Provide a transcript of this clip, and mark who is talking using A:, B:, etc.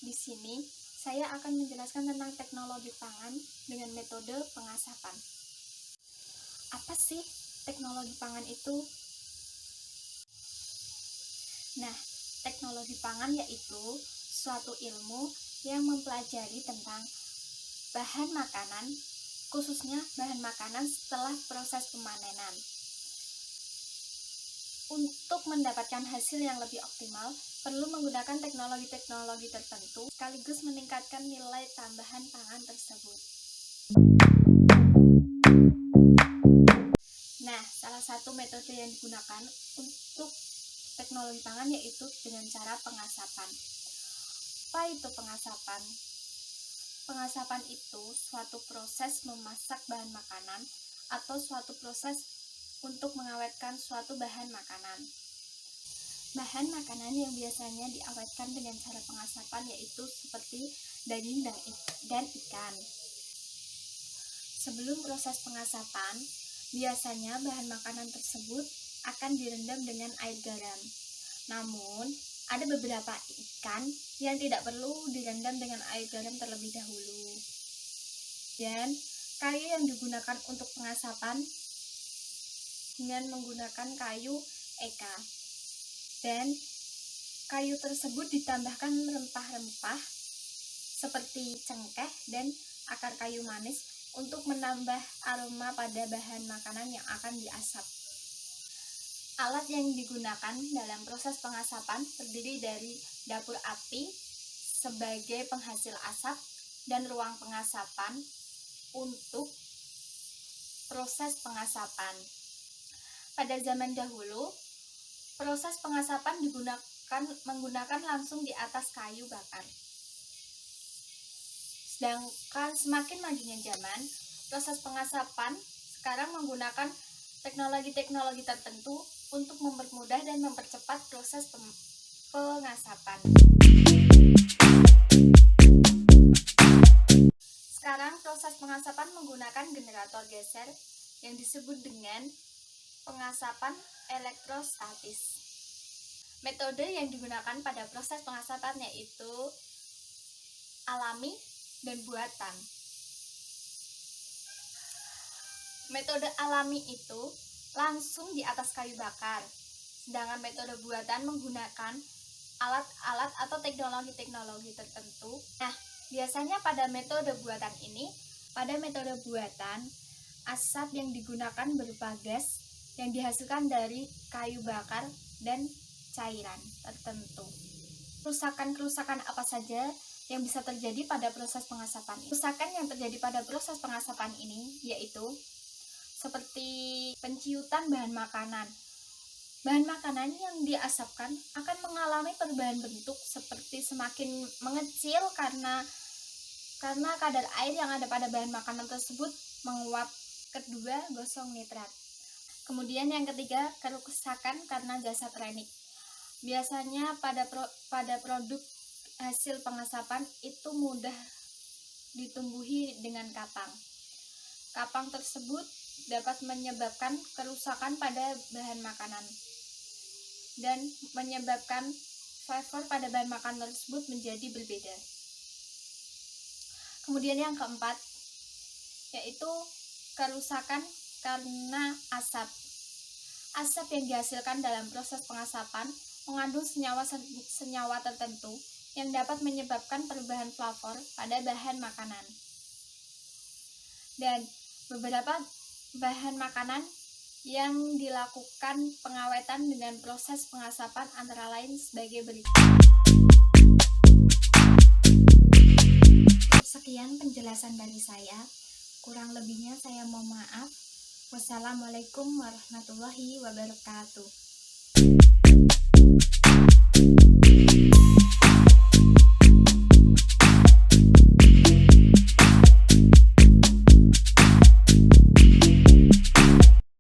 A: Di sini saya akan menjelaskan tentang teknologi pangan dengan metode pengasapan. Apa sih teknologi pangan itu? Nah, teknologi pangan yaitu suatu ilmu yang mempelajari tentang bahan makanan, khususnya bahan makanan setelah proses pemanenan. Untuk mendapatkan hasil yang lebih optimal, perlu menggunakan teknologi-teknologi tertentu sekaligus meningkatkan nilai tambahan pangan tersebut. Nah, salah satu metode yang digunakan untuk teknologi pangan yaitu dengan cara pengasapan. Apa itu pengasapan? Pengasapan itu suatu proses memasak bahan makanan atau suatu proses untuk mengawetkan suatu bahan makanan. Bahan makanan yang biasanya diawetkan dengan cara pengasapan yaitu seperti daging dan ikan. Sebelum proses pengasapan, biasanya bahan makanan tersebut akan direndam dengan air garam. Namun, ada beberapa ikan yang tidak perlu direndam dengan air garam terlebih dahulu. Dan kayu yang digunakan untuk pengasapan dengan menggunakan kayu eka. Dan kayu tersebut ditambahkan rempah-rempah seperti cengkeh dan akar kayu manis untuk menambah aroma pada bahan makanan yang akan diasap. Alat yang digunakan dalam proses pengasapan terdiri dari dapur api sebagai penghasil asap dan ruang pengasapan untuk proses pengasapan. Pada zaman dahulu, proses pengasapan menggunakan langsung di atas kayu bakar. Sedangkan semakin majunya zaman, proses pengasapan sekarang menggunakan teknologi-teknologi tertentu untuk mempermudah dan mempercepat proses pengasapan. Sekarang proses pengasapan menggunakan generator geser yang disebut dengan pengasapan elektrostatis. Metode yang digunakan pada proses pengasapan yaitu alami dan buatan. Metode alami itu langsung di atas kayu bakar, sedangkan metode buatan menggunakan alat-alat atau teknologi-teknologi tertentu. Nah, biasanya pada metode buatan asap yang digunakan berupa gas yang dihasilkan dari kayu bakar dan cairan tertentu. Kerusakan-kerusakan apa saja yang bisa terjadi pada proses pengasapan ini? Kerusakan yang terjadi pada proses pengasapan ini yaitu seperti penciutan bahan makanan. Bahan makanan yang diasapkan akan mengalami perubahan bentuk seperti semakin mengecil karena kadar air yang ada pada bahan makanan tersebut menguap. Kedua, gosong nitrat. Kemudian yang ketiga, kerusakan karena gas trenik. Biasanya pada produk hasil pengasapan itu mudah ditumbuhi dengan kapang. Kapang tersebut dapat menyebabkan kerusakan pada bahan makanan dan menyebabkan flavor pada bahan makanan tersebut menjadi berbeda. Kemudian yang keempat, yaitu kerusakan karena asap. Asap yang dihasilkan dalam proses pengasapan mengandung senyawa tertentu yang dapat menyebabkan perubahan flavor pada bahan makanan. Dan beberapa bahan makanan yang dilakukan pengawetan dengan proses pengasapan antara lain sebagai berikut. Sekian penjelasan dari saya. Kurang lebihnya saya mohon maaf. Wassalamualaikum warahmatullahi wabarakatuh.